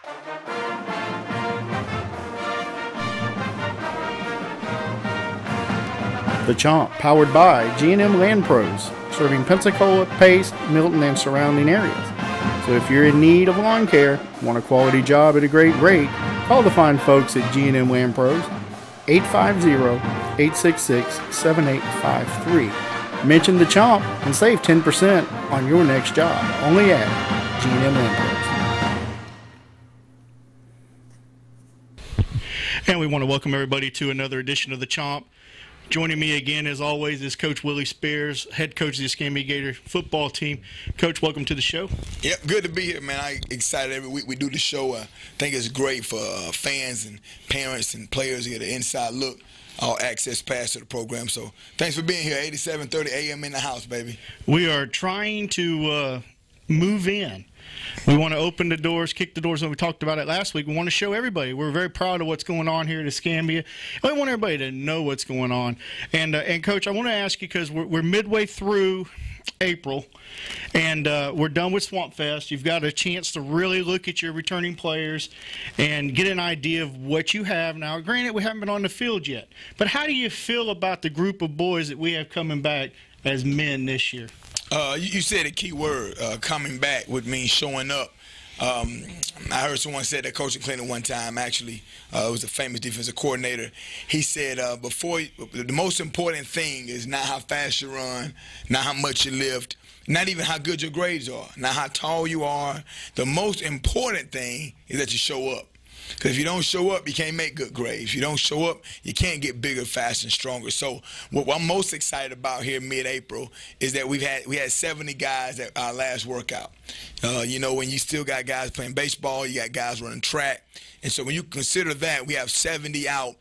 The Chomp, powered by G&M Land Pros, serving Pensacola, Pace, Milton, and surrounding areas. So if you're in need of lawn care, want a quality job at a great rate, call the fine folks at G&M Land Pros, 850-866-7853. Mention the Chomp and save 10% on your next job, only at G&M Land Pros. And we want to welcome everybody to another edition of the Chomp. Joining me again, as always, is Coach Willie Spears, head coach of the Escambia Gator football team. Coach, welcome to the show. Yep, good to be here, man. I'm excited every week we do the show. I think it's great for fans and parents and players to get an inside look, all access pass to the program. So thanks for being here. 87:30 a.m. in the house, baby. We are trying to move in. We want to open the doors, kick the doors. When we talked about it last week, we want to show everybody. We're very proud of what's going on here at Escambia. We want everybody to know what's going on. And Coach, I want to ask you, because we're midway through April, and we're done with Swamp Fest. You've got a chance to really look at your returning players and get an idea of what you have. Now, granted, we haven't been on the field yet, but how do you feel about the group of boys that we have coming back as men this year? You said a key word, coming back would mean showing up. I heard someone say that coaching clinic one time, actually. It was a famous defensive coordinator. He said, the most important thing is not how fast you run, not how much you lift, not even how good your grades are, not how tall you are. The most important thing is that you show up. Because if you don't show up, you can't make good grades. If you don't show up, you can't get bigger, faster, and stronger. So what I'm most excited about here mid-April is that we had 70 guys at our last workout. You know, when you still got guys playing baseball, you got guys running track. And so when you consider that, we have 70 out.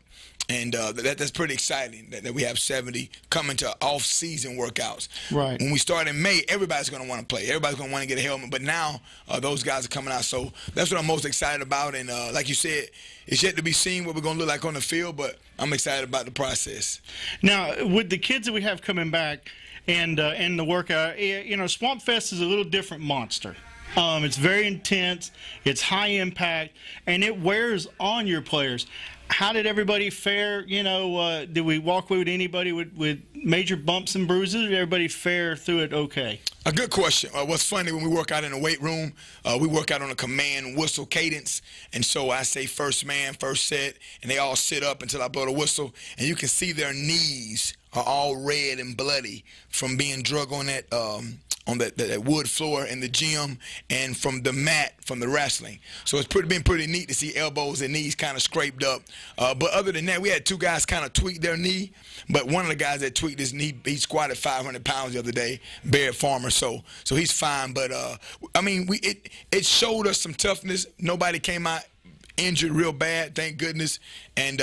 And that's pretty exciting that we have 70 coming to off-season workouts. Right. When we start in May, everybody's going to want to play. Everybody's going to want to get a helmet. But now those guys are coming out. So that's what I'm most excited about. And like you said, it's yet to be seen what we're going to look like on the field, but I'm excited about the process. Now, with the kids that we have coming back and the workout, you know, Swamp Fest is a little different monster. It's very intense, it's high impact, and it wears on your players. How did everybody fare? You know, did we walk away with anybody with major bumps and bruises? Did everybody fare through it okay? A good question. What's funny, when we work out in the weight room, we work out on a command whistle cadence. And so I say first man, first set, and they all sit up until I blow the whistle. And you can see their knees are all red and bloody from being drug on that wood floor in the gym and from the mat from the wrestling. So it's been pretty neat to see elbows and knees kind of scraped up. But other than that, we had two guys kind of tweak their knee. But one of the guys that tweaked his knee, he squatted 500 pounds the other day, Barrett Farmer. So he's fine. But I mean, it showed us some toughness. Nobody came out injured real bad, thank goodness. And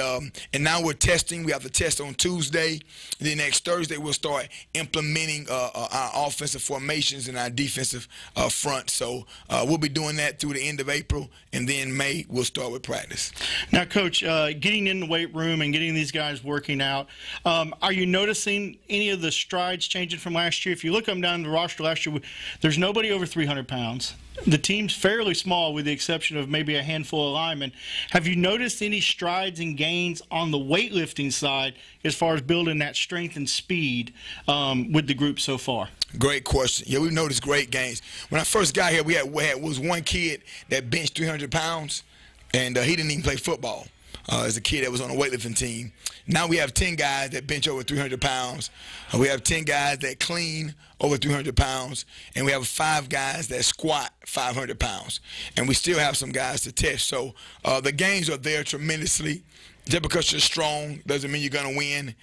now we're testing. We have to test on Tuesday. And then next Thursday we'll start implementing our offensive formations and our defensive front. So we'll be doing that through the end of April, and then May we'll start with practice. Now, Coach, getting in the weight room and getting these guys working out, are you noticing any of the strides changing from last year? If you look them down the roster last year, there's nobody over 300 pounds. The team's fairly small with the exception of maybe a handful of linemen. Have you noticed any strides and gains on the weightlifting side as far as building that strength and speed with the group so far? Great question. Yeah, we've noticed great gains. When I first got here, we had one kid that benched 300 pounds, and he didn't even play football. As a kid that was on a weightlifting team. Now we have 10 guys that bench over 300 pounds. We have 10 guys that clean over 300 pounds. And we have 5 guys that squat 500 pounds. And we still have some guys to test. So the gains are there tremendously. Just because you're strong doesn't mean you're going to win,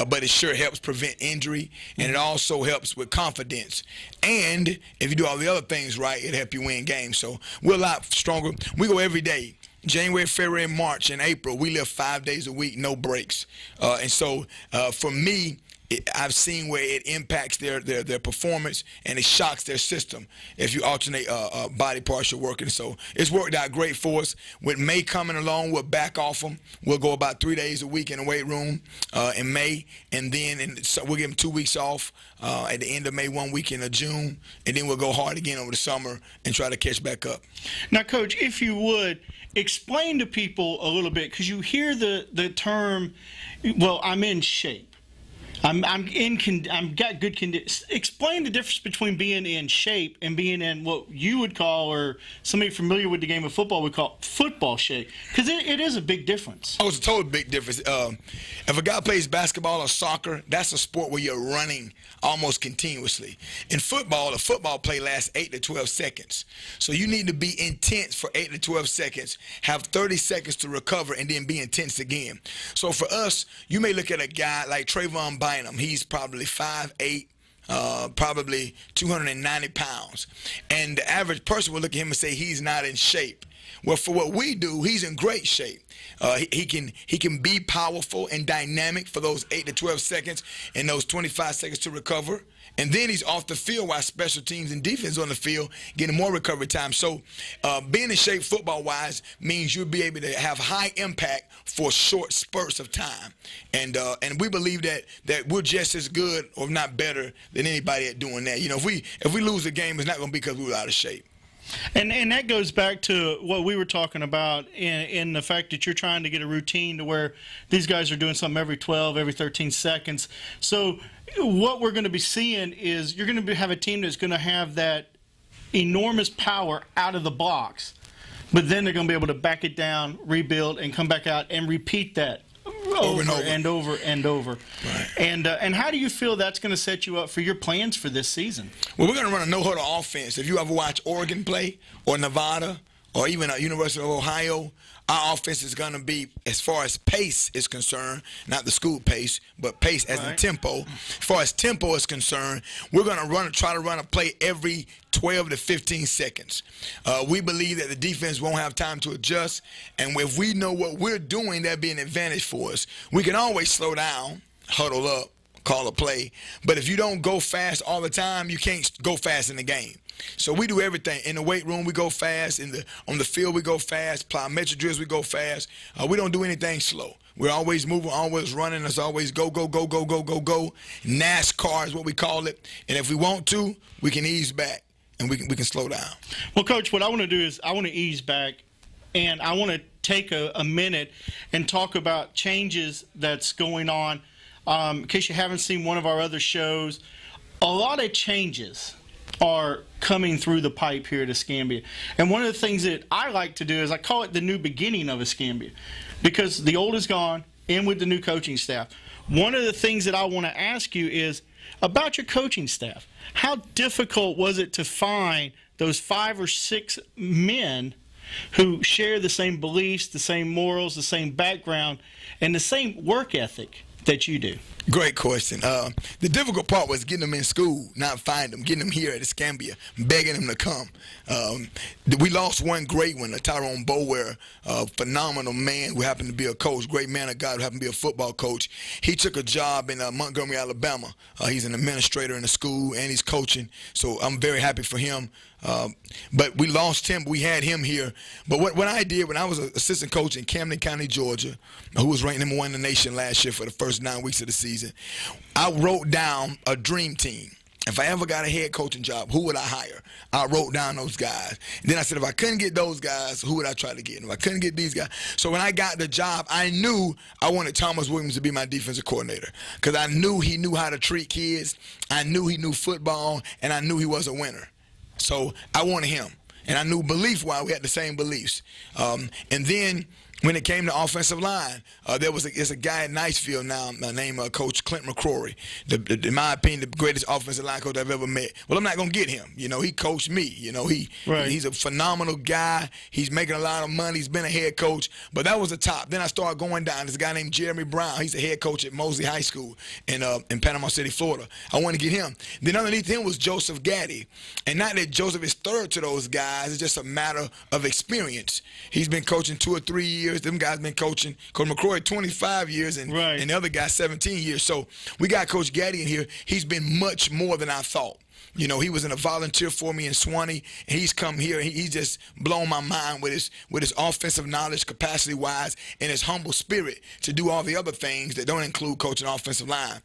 but it sure helps prevent injury, and it also helps with confidence. And if you do all the other things right, it'll help you win games. So we're a lot stronger. We go every day. January, February, March, and April, we live 5 days a week, no breaks. And so for me, I've seen where it impacts their performance, and it shocks their system if you alternate body parts you're working. So it's worked out great for us. With May coming along, we'll back off them. We'll go about 3 days a week in the weight room in May, and then so we'll give them 2 weeks off at the end of May, 1 week in June, and then we'll go hard again over the summer and try to catch back up. Now, Coach, if you would, explain to people a little bit, because you hear the term, well, I'm in shape. I'm got good condition. Explain the difference between being in shape and being in what you would call, or somebody familiar with the game of football would call, football shape, because it is a big difference. Oh, it's a total big difference. If a guy plays basketball or soccer, that's a sport where you're running almost continuously. In football, a football play lasts 8 to 12 seconds. So you need to be intense for 8 to 12 seconds, have 30 seconds to recover, and then be intense again. So for us, you may look at a guy like Trayvon Bynum. He's probably 5'8", probably 290 pounds. And the average person will look at him and say he's not in shape. Well, for what we do, he's in great shape. He can be powerful and dynamic for those 8 to 12 seconds and those 25 seconds to recover. And then he's off the field while special teams and defense on the field getting more recovery time. So being in shape football-wise means you'll be able to have high impact for short spurts of time. And we believe that we're just as good, or not better, than anybody at doing that. You know, if we lose a game, it's not going to be because we were out of shape. And that goes back to what we were talking about in the fact that you're trying to get a routine to where these guys are doing something every 12, every 13 seconds. So what we're going to be seeing is you're going to have a team that's going to have that enormous power out of the blocks, but then they're going to be able to back it down, rebuild, and come back out and repeat that over and over and over. Right. And how do you feel that's going to set you up for your plans for this season? Well, we're going to run a no-huddle offense. If you ever watch Oregon play, or Nevada, or even University of Ohio, our offense is going to be, as far as pace is concerned, not the school pace, but pace as in tempo. As far as tempo is concerned, we're going to try to run a play every 12 to 15 seconds. We believe that the defense won't have time to adjust, and if we know what we're doing, that'd be an advantage for us. We can always slow down, huddle up, call a play, but if you don't go fast all the time, you can't go fast in the game. So we do everything. In the weight room, we go fast. On the field, we go fast. Plyometric drills, we go fast. We don't do anything slow. We're always moving, always running. It's always go, go, go, go, go, go, go. NASCAR is what we call it. And if we want to, we can ease back, and we can slow down. Well, Coach, what I want to do is I want to ease back, and I want to take a minute and talk about changes that's going on. In case you haven't seen one of our other shows, a lot of changes are coming through the pipe here at Escambia. And one of the things that I like to do is I call it the new beginning of Escambia, because the old is gone, in with the new coaching staff. One of the things that I want to ask you is about your coaching staff. How difficult was it to find those 5 or 6 men who share the same beliefs, the same morals, the same background, and the same work ethic that you do? Great question. The difficult part was getting them in school, not finding them, getting them here at Escambia, begging them to come. We lost one great one, Tyrone Bower, a phenomenal man who happened to be a coach, great man of God who happened to be a football coach. He took a job in Montgomery, Alabama. He's an administrator in the school, and he's coaching, so I'm very happy for him. But we lost him. We had him here. But what I did when I was an assistant coach in Camden County, Georgia, who was ranked #1 in the nation last year for the first 9 weeks of the season, I wrote down a dream team. If I ever got a head coaching job, who would I hire? I wrote down those guys. And then I said, if I couldn't get those guys, who would I try to get? And if I couldn't get these guys. So when I got the job, I knew I wanted Thomas Williams to be my defensive coordinator, because I knew he knew how to treat kids. I knew he knew football, and I knew he was a winner. So I wanted him. And I knew belief-wise we had the same beliefs. And then when it came to offensive line, there's a guy at Niceville now named Coach Clint McCrory. In my opinion, the greatest offensive line coach I've ever met. Well, I'm not going to get him. You know, he coached me. You know, he's a phenomenal guy. He's making a lot of money. He's been a head coach. But that was the top. Then I started going down. There's a guy named Jeremy Brown. He's a head coach at Mosley High School in Panama City, Florida. I wanted to get him. Then underneath him was Joseph Gaddy. And not that Joseph is third to those guys. It's just a matter of experience. He's been coaching 2 or 3 years years. Them guys been coaching. Coach McCroy 25 years, and the other guy 17 years. So we got Coach Gaddy in here. He's been much more than I thought. You know, he was in a volunteer for me in Swanee, and he's come here. He's just blown my mind with his offensive knowledge, capacity-wise, and his humble spirit to do all the other things that don't include coaching offensive line.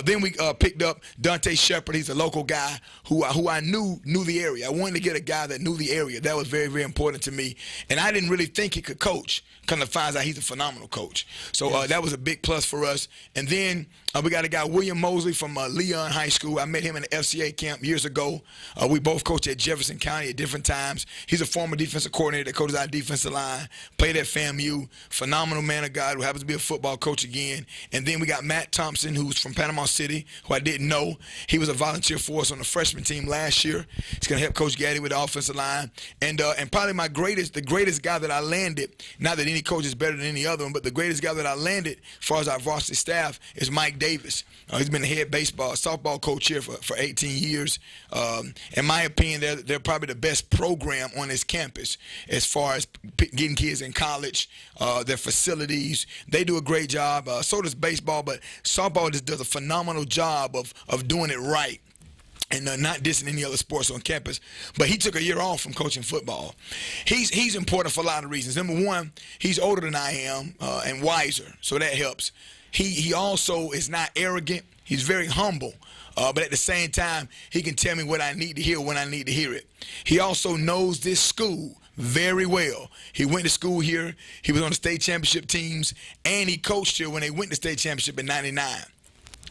Then we picked up Dante Shepard. He's a local guy who I knew the area. I wanted to get a guy that knew the area. That was very, very important to me. And I didn't really think he could coach. Come to find out he's a phenomenal coach. So that was a big plus for us. And then we got a guy, William Mosley from Leon High School. I met him in the FCA camp years ago. We both coached at Jefferson County at different times. He's a former defensive coordinator that coaches our defensive line, played at FAMU, phenomenal man of God who happens to be a football coach again. And then we got Matt Thompson, who's from Panama City, who I didn't know. He was a volunteer for us on the freshman team last year. He's going to help Coach Gaddy with the offensive line. And probably the greatest guy that I landed, not that any coach is better than any other one, but the greatest guy that I landed as far as our varsity staff is Mike Davis. He's been the head softball coach here for 18 years. In my opinion, they're probably the best program on this campus as far as getting kids in college, their facilities. They do a great job. So does baseball, but softball just does a phenomenal job of doing it right. And not dissing any other sports on campus. But he took a year off from coaching football. He's important for a lot of reasons. Number one, he's older than I am and wiser, so that helps. He also is not arrogant. He's very humble. But at the same time, he can tell me what I need to hear when I need to hear it. He also knows this school very well. He went to school here. He was on the state championship teams, and he coached here when they went to state championship in '99.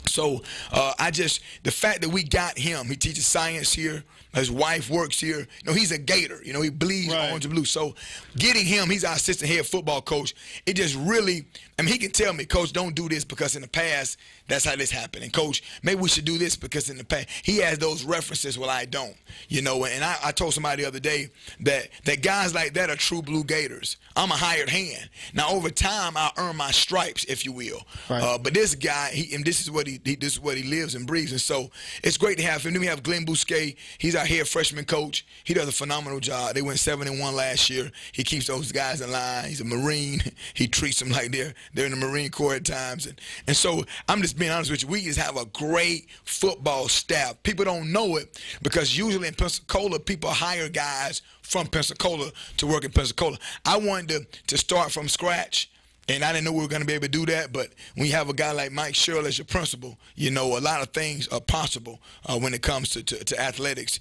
So the fact that we got him, he teaches science here, his wife works here. You know, he's a Gator. You know, he bleeds orange and blue. So getting him, he's our assistant head football coach. It just really, I mean, he can tell me, Coach, don't do this because in the past, that's how this happened. And Coach, maybe we should do this because in the past, he has those references, well, I don't. You know, and I told somebody the other day that guys like that are true blue Gators. I'm a hired hand. Now, over time, I'll earn my stripes, if you will. But this guy, this is what he lives and breathes. And so it's great to have him. Then we have Glenn Bousquet. He's our head freshman coach. He does a phenomenal job. They went 7-1 last year. He keeps those guys in line. He's a Marine. He treats them like they're in the Marine Corps at times. And so I'm just being honest with you. We just have a great football staff. People don't know it because usually in Pensacola, people hire guys from Pensacola to work in Pensacola. I wanted to start from scratch. And I didn't know we were going to be able to do that, but when you have a guy like Mike Sherrill as your principal, you know a lot of things are possible when it comes to athletics,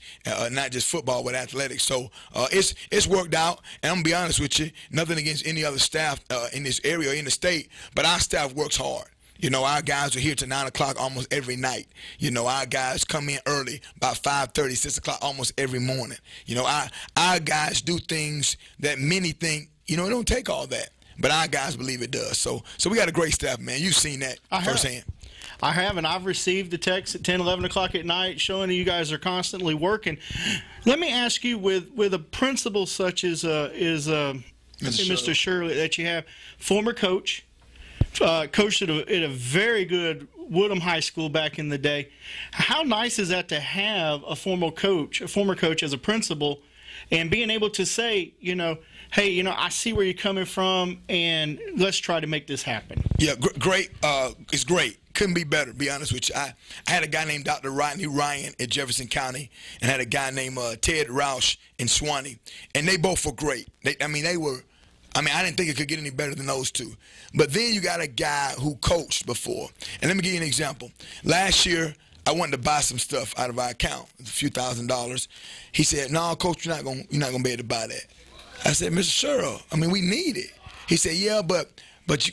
not just football, but athletics. So it's worked out, and I'm going to be honest with you, nothing against any other staff in this area or in the state, but our staff works hard. You know, our guys are here till 9 o'clock almost every night. You know, our guys come in early, about 5:30, 6 o'clock almost every morning. You know, our guys do things that many think, you know, it don't take all that. But our guys believe it does. So we got a great staff, man. You've seen that firsthand. I have, and I've received the text at 10, 11 o'clock at night showing that you guys are constantly working. Let me ask you, with a principal such as Mr. Shirley that you have, former coach, coached at a very good Woodham High School back in the day. How nice is that to have a former coach as a principal, and being able to say, you know, hey, you know, I see where you're coming from, and let's try to make this happen. Yeah, great. It's great. Couldn't be better, to be honest with you. I had a guy named Dr. Rodney Ryan at Jefferson County and had a guy named Ted Roush in Swanee, and they both were great. I didn't think it could get any better than those two. But then you got a guy who coached before. And let me give you an example. Last year, I wanted to buy some stuff out of our account, a few $1,000s. He said, "No, Coach, you're not gonna be able to buy that." I said, "Mr. Sherrill, I mean, we need it." He said, "Yeah, but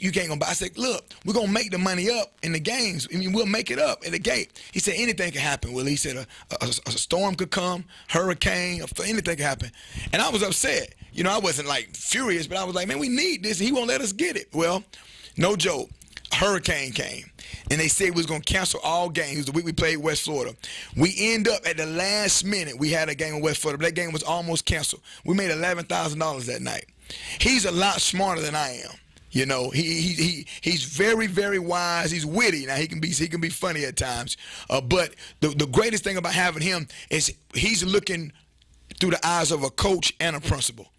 you can't go buy." I said, "Look, we're gonna make the money up in the games. I mean, we'll make it up at the gate." He said, "Anything can happen, Willie." He said, a storm could come, hurricane, anything could happen. And I was upset. You know, I wasn't like furious, but I was like, man, we need this, and he won't let us get it. Well, no joke. A hurricane came, and they said we was going to cancel all games. It was the week we played West Florida. We end up at the last minute, we had a game in West Florida, but that game was almost canceled. We made $11,000 that night. He's a lot smarter than I am. You know, he's very, very wise. He's witty. Now he can be funny at times. But the greatest thing about having him is he's looking through the eyes of a coach and a principal.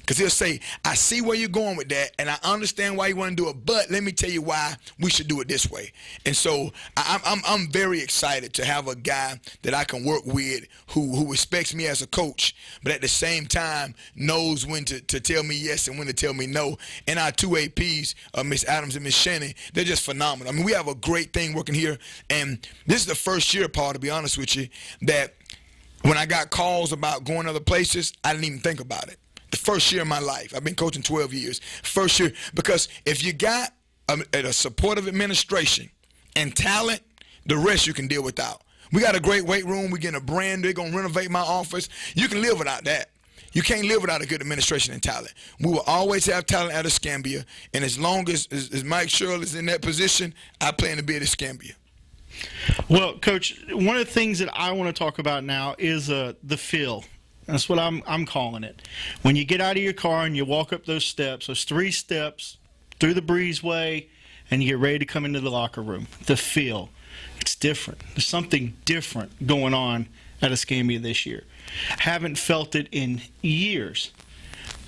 Because he'll say, I see where you're going with that, and I understand why you want to do it, but let me tell you why we should do it this way. And so I'm very excited to have a guy that I can work with who respects me as a coach, but at the same time knows when to tell me yes and when to tell me no. And our two APs, Miss Adams and Miss Shannon, they're just phenomenal. I mean, we have a great thing working here, and this is the first year, Paul, to be honest with you, that when I got calls about going other places, I didn't even think about it. The first year of my life. I've been coaching 12 years. First year, because if you got a supportive administration and talent, the rest you can deal without. We got a great weight room. We're getting a brand new. They're going to renovate my office. You can live without that. You can't live without a good administration and talent. We will always have talent at Escambia, and as long as Mike Sherrill is in that position, I plan to be at Escambia. Well, Coach, one of the things that I want to talk about now is the feel. That's what I'm calling it. When you get out of your car and you walk up those steps, those 3 steps through the breezeway, and you get ready to come into the locker room, the feel, it's different. There's something different going on at Escambia this year. Haven't felt it in years.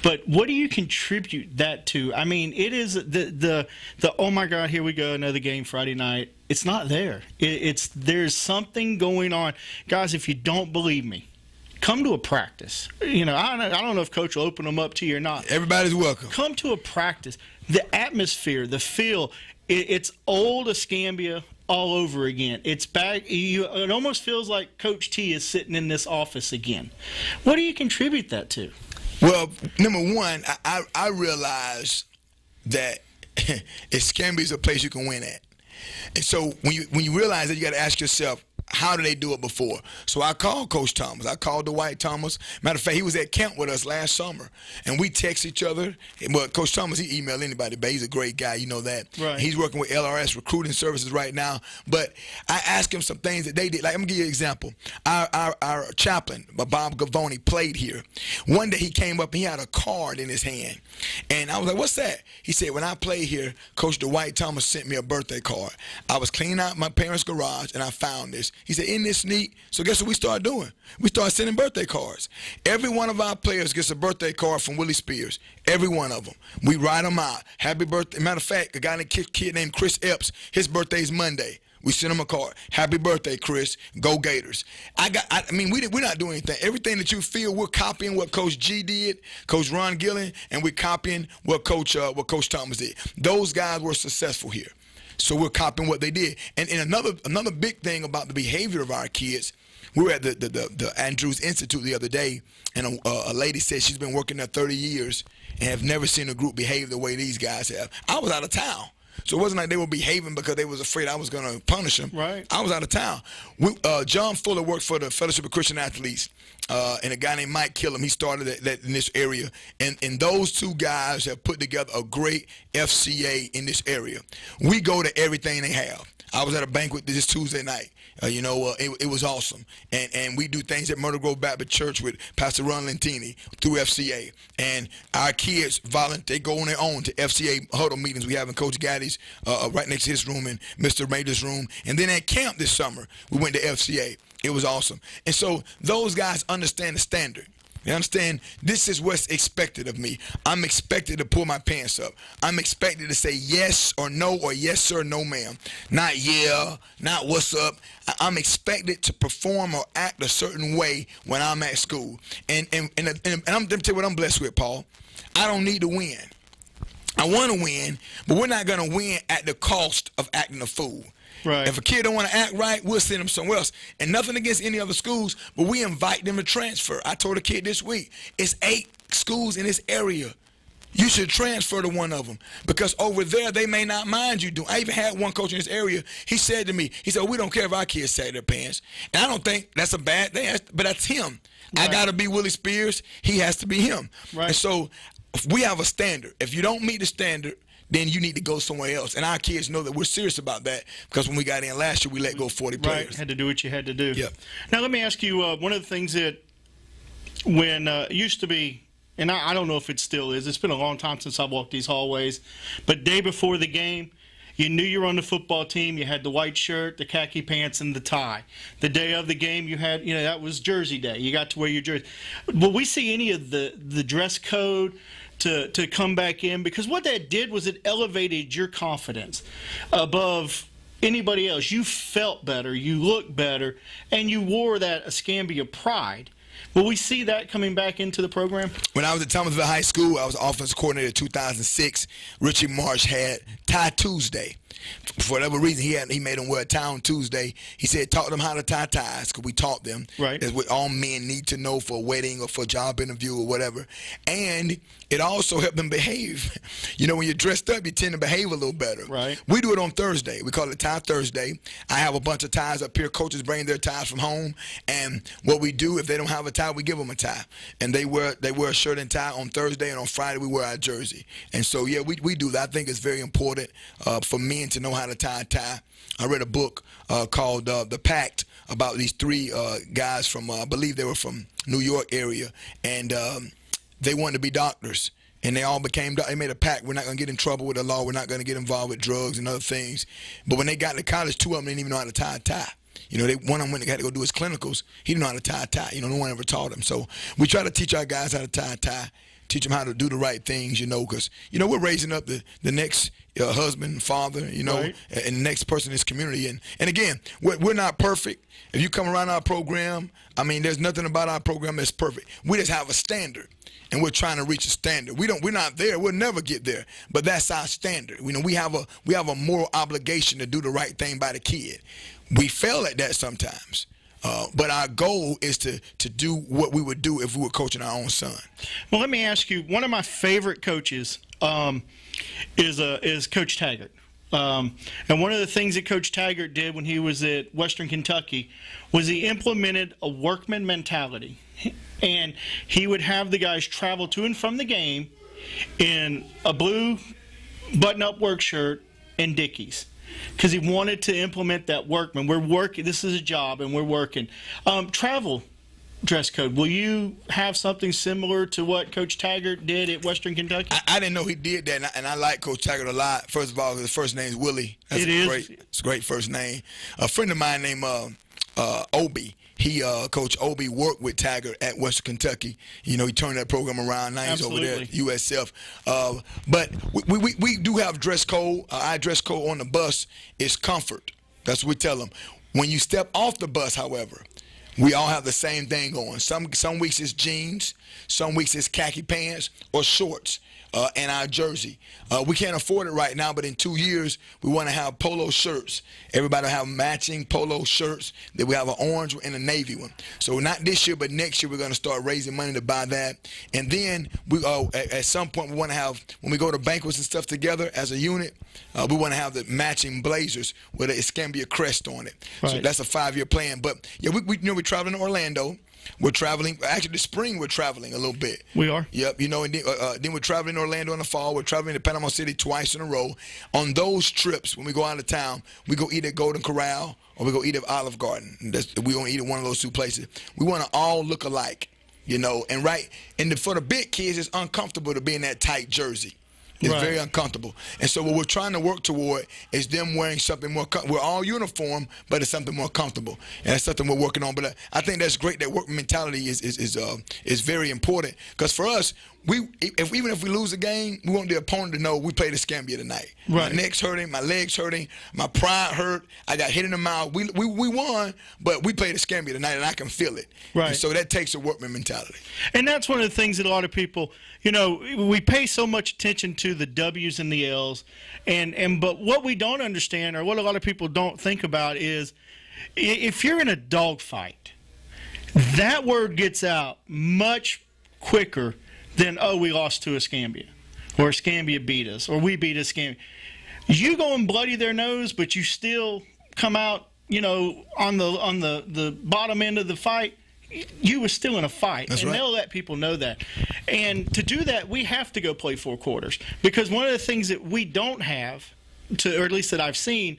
But what do you contribute that to? I mean, it is the oh my God, here we go, another game Friday night. It's not there. There's something going on. Guys, if you don't believe me, come to a practice. You know, I don't know if Coach will open them up to you or not. Everybody's welcome. Come to a practice. The atmosphere, the feel, it's old Escambia all over again. It's back. It almost feels like Coach T is sitting in this office again. What do you contribute that to? Well, number one, I realize that Escambia is a place you can win at. And so when you realize that, you got to ask yourself, how did they do it before? So I called Coach Thomas. I called Dwight Thomas. Matter of fact, he was at camp with us last summer, and we text each other. Well, Coach Thomas, he emailed anybody, but he's a great guy. You know that. Right. He's working with LRS Recruiting Services right now. But I asked him some things that they did. Like, I'm going to give you an example. Our chaplain, Bob Gavoni, played here. One day he came up and he had a card in his hand. And I was like, what's that? He said, when I played here, Coach Dwight Thomas sent me a birthday card. I was cleaning out my parents' garage, and I found this. He said, isn't this neat? So guess what we started doing? We started sending birthday cards. Every one of our players gets a birthday card from Willie Spears. Every one of them. We write them out. Happy birthday. Matter of fact, a guy kid named Chris Epps, his birthday is Monday. We sent him a card. Happy birthday, Chris. Go Gators. I mean, we're not doing anything. Everything that you feel, we're copying what Coach G did, Coach Ron Gillen, and we're copying what Coach Thomas did. Those guys were successful here. So we're copying what they did. And another big thing about the behavior of our kids, we were at the Andrews Institute the other day, and a lady said she's been working there 30 years and have never seen a group behave the way these guys have. I was out of town. So it wasn't like they were behaving because they was afraid I was going to punish them. Right. I was out of town. John Fuller worked for the Fellowship of Christian Athletes, and a guy named Mike Killam, he started that in this area. And those two guys have put together a great FCA in this area. We go to everything they have. I was at a banquet this Tuesday night. It was awesome. And we do things at Myrtle Grove Baptist Church with Pastor Ron Lentini through FCA. And our kids they go on their own to FCA huddle meetings we have in Coach Gaddy's right next to his room and Mr. Major's room. And then at camp this summer, we went to FCA. It was awesome. And so those guys understand the standard. You understand? This is what's expected of me. I'm expected to pull my pants up. I'm expected to say yes or no, or yes sir, no ma'am. Not yeah, not what's up. I'm expected to perform or act a certain way when I'm at school. And I'm going to tell you what I'm blessed with, Paul. I don't need to win. I want to win, but we're not going to win at the cost of acting a fool. Right. If a kid don't want to act right, we'll send them somewhere else. And nothing against any other schools, but we invite them to transfer. I told a kid this week, it's 8 schools in this area. You should transfer to one of them because over there they may not mind you doing. I even had one coach in this area. He said to me, he said, we don't care if our kids sag their pants. And I don't think that's a bad thing, but that's him. Right. I got to be Willie Spears. He has to be him. Right. And so we have a standard. If you don't meet the standard, then you need to go somewhere else. And our kids know that we're serious about that because when we got in last year, we let go 40 players. Right, had to do what you had to do. Yeah. Now, let me ask you, one of the things that when it used to be, and I don't know if it still is, it's been a long time since I walked these hallways, but day before the game, You knew you were on the football team. You had the white shirt, the khaki pants, and the tie. The day of the game, you had, that was Jersey Day. You got to wear your jersey. Will we see any of the dress code to come back in? Because what that did was it elevated your confidence above anybody else. You felt better, you looked better, and you wore that Escambia pride. Will we see that coming back into the program? When I was at Thomasville High School, I was offensive coordinator in 2006. Richie Marsh had Tie Tuesday. For whatever reason, he made them wear a tie on Tuesday. He said, taught them how to tie ties, because we taught them. Right. That's what all men need to know for a wedding or for a job interview or whatever. And it also helped them behave. When you're dressed up, you tend to behave a little better. Right. We do it on Thursday. We call it Tie Thursday. I have a bunch of ties up here. Coaches bring their ties from home. And what we do, if they don't have a tie, we give them a tie. And they wear a shirt and tie on Thursday, and on Friday we wear our jersey. And so, yeah, we do that. I think it's very important for men to know how to tie a tie. I read a book called The Pact about these three guys from, I believe they were from New York area, and they wanted to be doctors. And they all they made a pact. We're not going to get in trouble with the law. We're not going to get involved with drugs and other things. But when they got to college, two of them didn't even know how to tie a tie. One of them, when they had to go do his clinicals, he didn't know how to tie a tie. No one ever taught him. So we try to teach our guys how to tie a tie, teach them how to do the right things, because, we're raising up the next husband, father, Right. and the next person in this community. And again, we're not perfect. If you come around our program, there's nothing about our program that's perfect. We just have a standard, and we're trying to reach a standard. We're not there. We'll never get there, but that's our standard. We have a moral obligation to do the right thing by the kid. We fail at that sometimes. But our goal is to do what we would do if we were coaching our own son. Well, let me ask you, one of my favorite coaches is Coach Taggart. And one of the things that Coach Taggart did when he was at Western Kentucky was he implemented a workman mentality. And he would have the guys travel to and from the game in a blue button-up work shirt and Dickies, because he wanted to implement that workman. We're working. This is a job, and we're working. Travel dress code. Will you have something similar to what Coach Taggart did at Western Kentucky? I didn't know he did that, and I like Coach Taggart a lot. First of all, his first name is Willie. It's a great first name. A friend of mine named Obi. Coach Obi worked with Taggart at Western Kentucky. He turned that program around. Now he's over there at USF. But we do have dress code. Our dress code on the bus is comfort. That's what we tell them. When you step off the bus, however, we all have the same thing going. Some weeks it's jeans, some weeks it's khaki pants or shorts. And our jersey. We can't afford it right now, but in 2 years, we want to have polo shirts. Everybody will have matching polo shirts. Then we have an orange and a navy one. So not this year, but next year, we're going to start raising money to buy that. And then we at some point, we want to have, when we go to banquets and stuff together as a unit, we want to have the matching blazers with an Escambia crest on it. Right. So that's a 5-year plan. But yeah, we're traveling to Orlando. We're traveling. Actually, this spring we're traveling a little bit. We are. Yep. And then we're traveling to Orlando in the fall. We're traveling to Panama City twice in a row. On those trips, when we go out of town, we go eat at Golden Corral or we go eat at Olive Garden. We gonna eat at one of those two places. We want to all look alike, and for the big kids, it's uncomfortable to be in that tight jersey. It's very uncomfortable. And so what we're trying to work toward is them wearing something more we're all uniform, but it's something more comfortable. And that's something we're working on. But I think that's great. That work mentality is very important. Because for us, even if we lose a game, we want the opponent to know we played Escambia tonight. Right. My neck's hurting, my legs hurting, my pride hurt. I got hit in the mouth. We won, but we played Escambia tonight, and I can feel it. Right. And so that takes a workman mentality. And that's one of the things that a lot of people, we pay so much attention to the W's and the L's, but what we don't understand, or what a lot of people don't think about, is if you're in a dogfight, that word gets out much quicker than, oh, we lost to Escambia, or Escambia beat us, or we beat Escambia. You go and bloody their nose, but you still come out, on the bottom end of the fight. You were still in a fight. That's right. They'll let people know that. And to do that, we have to go play 4 quarters, because one of the things that we don't have, or at least that I've seen,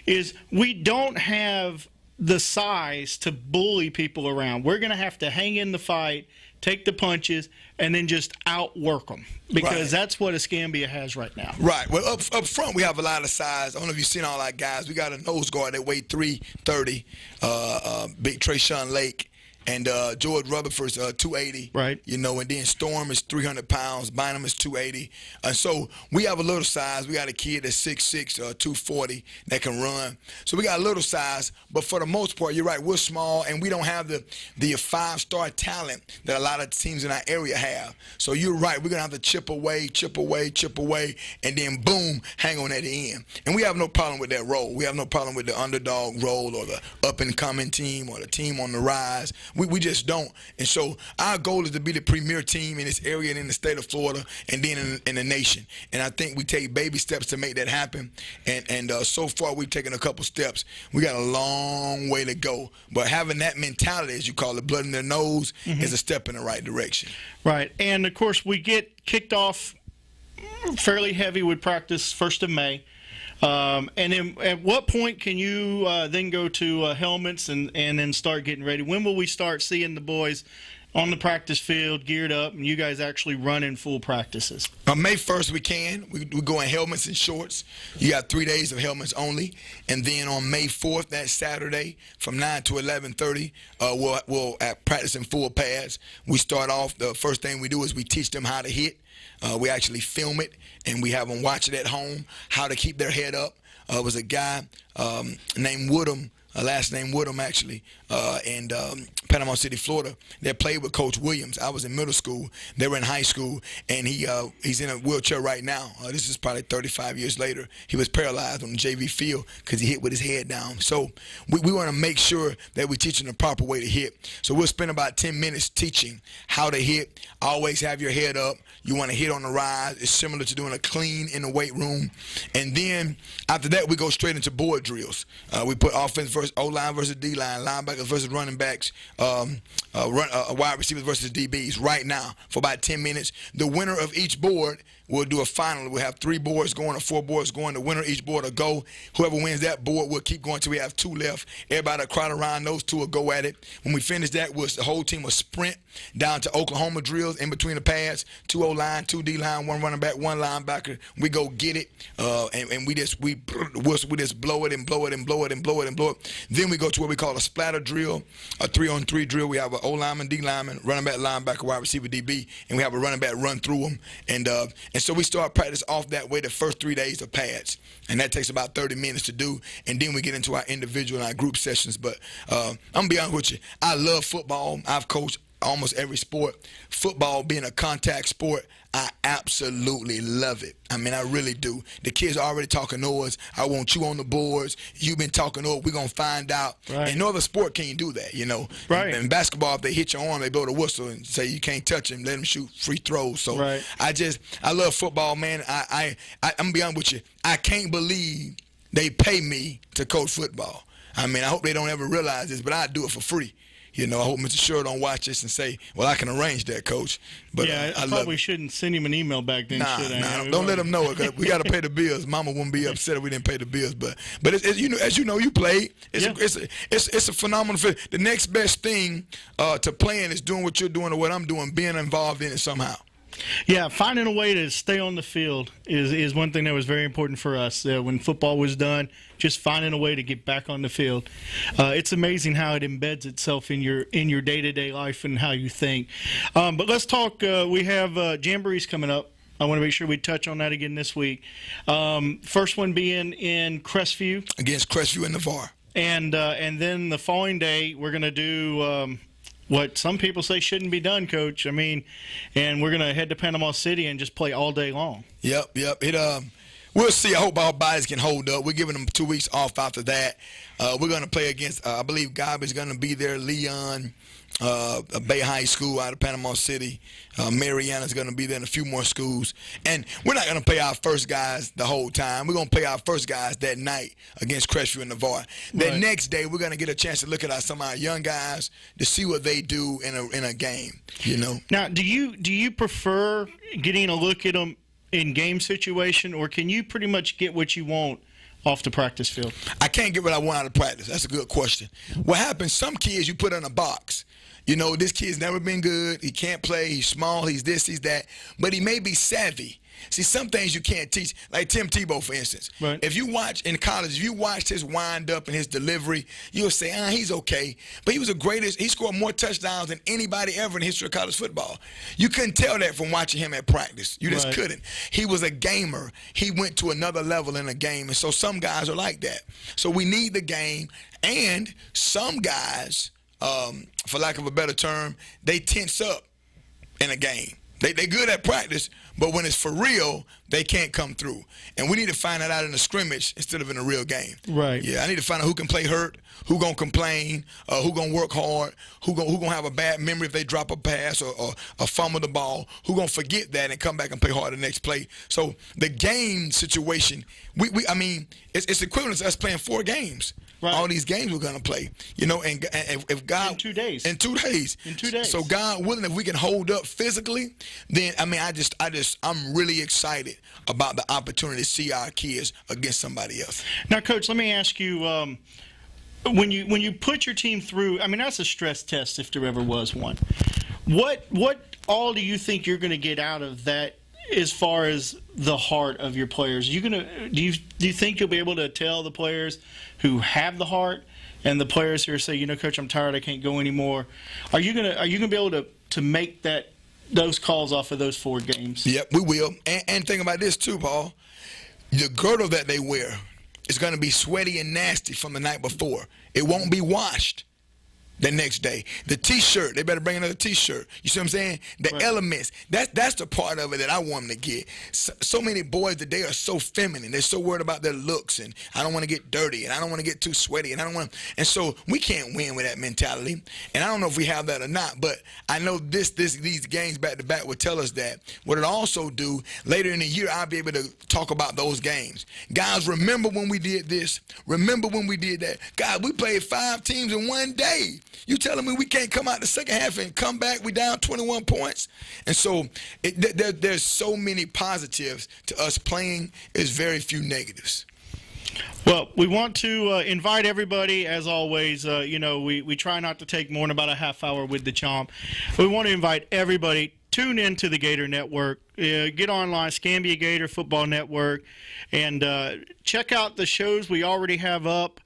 is we don't have the size to bully people around. We're going to have to hang in the fight, take the punches, and then just outwork them, because that's what Escambia has right now. Right. Well, up front, we have a lot of size. I don't know if you've seen all our guys. We got a nose guard that weighed 330, big Trayshawn Lake. And George Rutherford's 280, right? You know, and then Storm is 300 pounds. Bynum is 280. So we have a little size. We got a kid that's 6'6", 240 that can run. So we got a little size, but for the most part, you're right. We're small, and we don't have the 5-star talent that a lot of teams in our area have. So you're right. We're gonna have to chip away, and then boom, hang on at the end. And we have no problem with that role. We have no problem with the underdog role or the up-and-coming team or the team on the rise. We just don't. And so our goal is to be the premier team in this area and in the state of Florida, and then in the nation. And I think we take baby steps to make that happen. And so far we've taken a couple steps. We got a long way to go. But having that mentality, as you call it, blood in their nose, is a step in the right direction. Right. And, of course, we get kicked off fairly heavy with practice 1st of May. And then at what point can you then go to helmets and then start getting ready? When will we start seeing the boys on the practice field, geared up, and you guys actually running full practices? On May 1st, we can. We go in helmets and shorts. You got 3 days of helmets only. And then on May 4th, that Saturday, from 9 to 11:30, we'll practice in full pads. We start off, the first thing we do is we teach them how to hit. We actually film it, and we have them watch it at home, how to keep their head up. It was a guy named Woodham, last name Woodham actually, in Panama City, Florida, that played with Coach Williams. I was in middle school. They were in high school, and he's in a wheelchair right now. This is probably 35 years later. He was paralyzed on the JV field because he hit with his head down. So we want to make sure that we teach them the proper way to hit. So we'll spend about 10 minutes teaching how to hit. Always have your head up. You want to hit on the rise. It's similar to doing a clean in the weight room. And then after that, we go straight into board drills. We put offense versus O-line versus D-line, linebackers versus running backs, wide receivers versus DBs right now for about 10 minutes. The winner of each board will do a final. We'll have 3 boards going or 4 boards going. The winner of each board will go. Whoever wins that board will keep going until we have 2 left. Everybody will crowd around those 2 will go at it. When we finish that, the whole team will sprint down to Oklahoma drills in between the pads. 2 O-line, 2 D-line, 1 running back, 1 linebacker. We go get it, and we just blow it and blow it and blow it and blow it and blow it. Then we go to what we call a splatter drill, a 3-on-3 drill. We have an O-lineman, D-lineman, running back, linebacker, wide receiver, DB, and we have a running back run through them. And so we start practice off that way the first 3 days of pads. And that takes about 30 minutes to do. And then we get into our individual and our group sessions. But I'm going to be honest with you. I love football. I've coached almost every sport. Football being a contact sport, I absolutely love it. I mean, I really do. The kids are already talking noise. I want you on the boards. You've been talking noise. We're going to find out. Right. And no other sport can't do that, you know. Right. In basketball, if they hit your arm, they blow the whistle and say you can't touch him, let them shoot free throws. So right. I love football, man. I'm going to be honest with you. I can't believe they pay me to coach football. I mean, I hope they don't ever realize this, but I do it for free. You know, I hope Mr. Sure don't watch this and say, well, I can arrange that, Coach. But yeah, I probably shouldn't send him an email back then, should I? Nah, don't let him know it, 'cause we got to pay the bills. Mama wouldn't be upset if we didn't pay the bills. But it's, you know, as you know, you played. It's a phenomenal fit. The next best thing to playing is doing what you're doing or what I'm doing, being involved in it somehow. Yeah, finding a way to stay on the field is one thing that was very important for us. When football was done, just finding a way to get back on the field. It's amazing how it embeds itself in your day-to-day life and how you think. But let's talk. We have jamborees coming up. I want to make sure we touch on that again this week. First one being in Crestview. Against Crestview and Navarre. And then the following day, we're going to do what some people say shouldn't be done, Coach. I mean, and we're going to head to Panama City and just play all day long. Yep. We'll see. I hope our bodies can hold up. We're giving them 2 weeks off after that. We're going to play against, I believe Gabby's going to be there, Leon, Bay High School out of Panama City. Mariana's going to be there in a few more schools. And we're not going to play our first guys the whole time. We're going to play our first guys that night against Crestview and Navarre. Right. The next day, we're going to get a chance to look at some of our young guys to see what they do in a game, you know. Now, do you prefer getting a look at them in game situation, or can you pretty much get what you want off the practice field? I can't get what I want out of practice. That's a good question. What happens, some kids you put in a box. You know, this kid's never been good. He can't play. He's small. He's this, he's that. But he may be savvy. See, some things you can't teach, like Tim Tebow, for instance. Right. If you watch in college, if you watched his wind-up and his delivery, you'll say, he's okay. But he was the greatest. He scored more touchdowns than anybody ever in the history of college football. You couldn't tell that from watching him at practice. You just couldn't. He was a gamer. He went to another level in a game, and so some guys are like that. So we need the game, and some guys, for lack of a better term, they tense up in a game. They good at practice, but when it's for real, they can't come through. And we need to find that out in a scrimmage instead of in a real game. Right. Yeah, I need to find out who can play hurt, who gonna complain, who gonna work hard, who gonna have a bad memory if they drop a pass or fumble the ball, who gonna forget that and come back and play hard the next play. So the game situation, I mean, it's equivalent to us playing 4 games. Right. All these games we're gonna play, you know, and if God in 2 days. In 2 days. In 2 days. So God willing, if we can hold up physically, then I mean, I'm really excited about the opportunity to see our kids against somebody else. Now, Coach, let me ask you, when you put your team through, I mean, that's a stress test if there ever was one. What all do you think you're going to get out of that? As far as the heart of your players, do you think you'll be able to tell the players who have the heart and the players who say, you know, Coach, I'm tired, I can't go anymore? Are you gonna be able to make those calls off of those 4 games? Yep, we will. And think about this too, Paul. The girdle that they wear is going to be sweaty and nasty from the night before. It won't be washed the next day. The T-shirt, they better bring another T-shirt. You see what I'm saying? The elements, that's the part of it that I want them to get. So many boys today are so feminine. They're so worried about their looks, and I don't want to get dirty, and I don't want to get too sweaty, and I don't want to, and so we can't win with that mentality. And I don't know if we have that or not, but I know these games back to back will tell us that. What it'll also do, later in the year, I'll be able to talk about those games. Guys, remember when we did this? Remember when we did that? God, we played 5 teams in 1 day. You telling me we can't come out the second half and come back? We down 21 points. And so there's so many positives to us playing. There's very few negatives. Well, we want to invite everybody, as always. You know, we try not to take more than about a half hour with the Chomp. We want to invite everybody. Tune into the Gator Network. Get online, Escambia Gator Football Network, and check out the shows we already have up.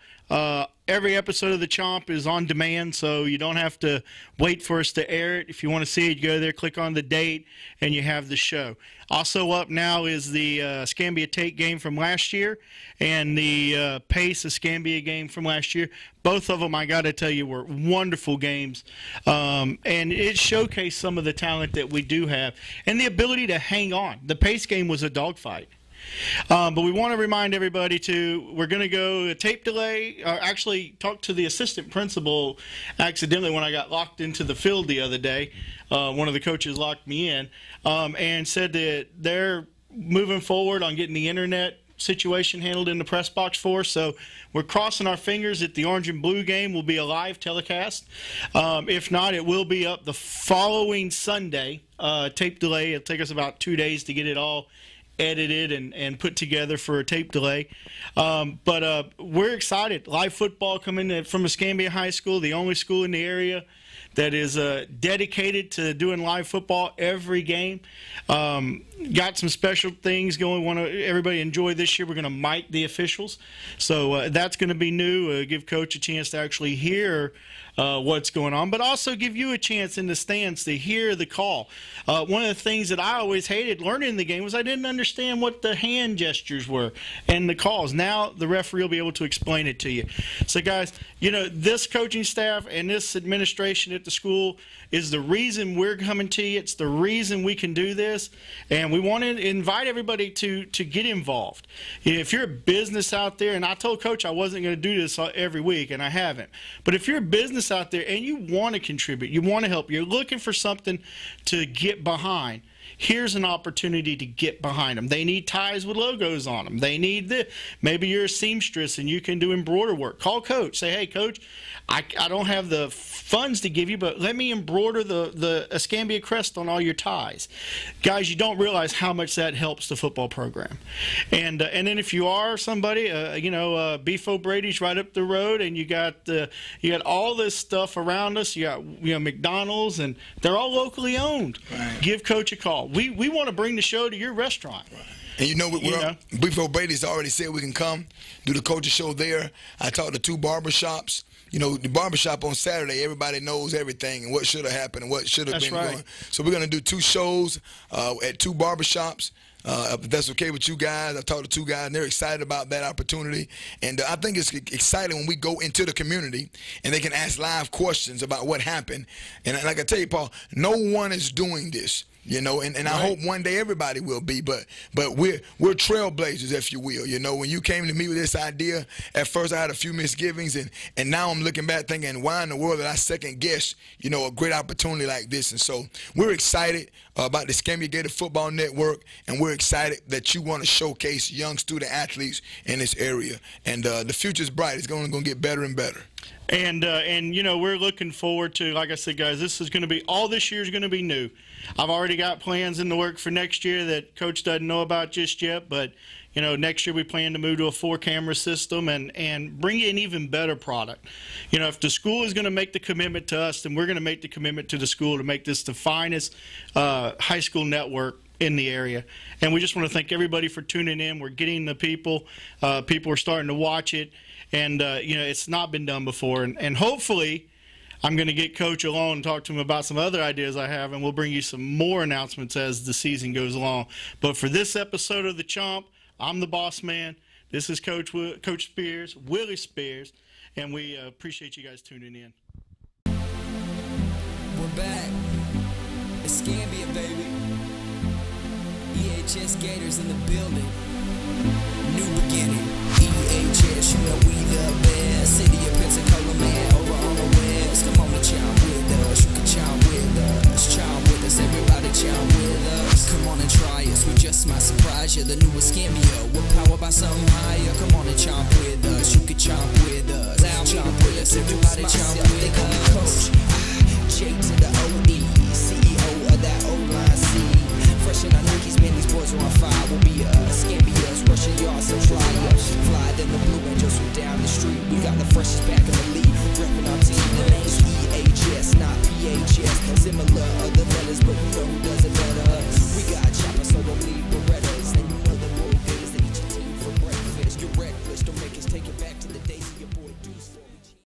Every episode of the Chomp is on demand, so you don't have to wait for us to air it. If you want to see it, you go there, click on the date, and you have the show. Also up now is the Escambia Tate game from last year and the Pace Escambia game from last year. Both of them, I got to tell you, were wonderful games, and it showcased some of the talent that we do have and the ability to hang on. The Pace game was a dogfight. But we want to remind everybody we're going to go tape delay. Actually, talk to the assistant principal accidentally when I got locked into the field the other day. One of the coaches locked me in and said that they're moving forward on getting the internet situation handled in the press box for us. So we're crossing our fingers that the orange and blue game will be a live telecast. If not, it will be up the following Sunday. Tape delay. It'll take us about 2 days to get it all edited and put together for a tape delay. But we're excited. Live football coming from Escambia High School, the only school in the area that is dedicated to doing live football every game. Got some special things going. Want everybody enjoy this year. We're going to mic the officials. So that's going to be new. Give Coach a chance to actually hear what's going on, but also give you a chance in the stands to hear the call. One of the things that I always hated learning the game was I didn't understand what the hand gestures were and the calls. Now the referee will be able to explain it to you. So guys, you know, this coaching staff and this administration at the school is the reason we're coming to you. It's the reason we can do this, and we want to invite everybody to get involved. If you're a business out there, and I told Coach I wasn't going to do this every week, and I haven't, but if you're a business out there and you want to contribute, you want to help, you're looking for something to get behind, Here's an opportunity to get behind them. They need ties with logos on them. They need maybe you're a seamstress and you can do embroider work. Call Coach. Say, hey, Coach, I don't have the funds to give you, but let me embroider the Escambia crest on all your ties. Guys, you don't realize how much that helps the football program. And then if you are somebody, Beef O'Brady's right up the road, and you got all this stuff around us. You got McDonald's, and they're all locally owned. Right. Give Coach a call. We want to bring the show to your restaurant. Right. And Beef O'Brady's already said we can come do the coaching show there. I talked to 2 barbershops. The barbershop on Saturday, everybody knows everything and what should have happened and what should have been going. So we're going to do 2 shows at 2 barbershops. If that's okay with you guys. I talked to 2 guys, and they're excited about that opportunity. And I think it's exciting when we go into the community and they can ask live questions about what happened. And like I tell you, Paul, no one is doing this. And I hope one day everybody will be, but we're trailblazers, if you will. When you came to me with this idea, at first I had a few misgivings, and now I'm looking back thinking, why in the world did I second guess, a great opportunity like this? And so we're excited about the Escambia Gator Football Network, and we're excited that you want to showcase young student athletes in this area. And the future's bright. It's going to get better and better. And we're looking forward to, like I said, guys, this is going to be, all this year is going to be new. I've already got plans in the work for next year that Coach doesn't know about just yet, but, next year we plan to move to a 4-camera system and bring you an even better product. If the school is going to make the commitment to us, then we're going to make the commitment to the school to make this the finest high school network in the area. And we just want to thank everybody for tuning in. We're getting the people. People are starting to watch it. And, it's not been done before. And hopefully I'm going to get Coach along and talk to him about some other ideas I have, and we'll bring you some more announcements as the season goes along. But for this episode of The Chomp, I'm the boss man. This is Coach Spears, Willie Spears, and we appreciate you guys tuning in. We're back. Escambia, baby. EHS Gators in the building. New beginning. EHS, we the best. City of Pensacola, man, over on the west. Come on and chomp with us. You can chomp with us. Chomp with us. Everybody chomp with us. Come on and try us. We just might surprise you. The new Escambia. We're powered by something high.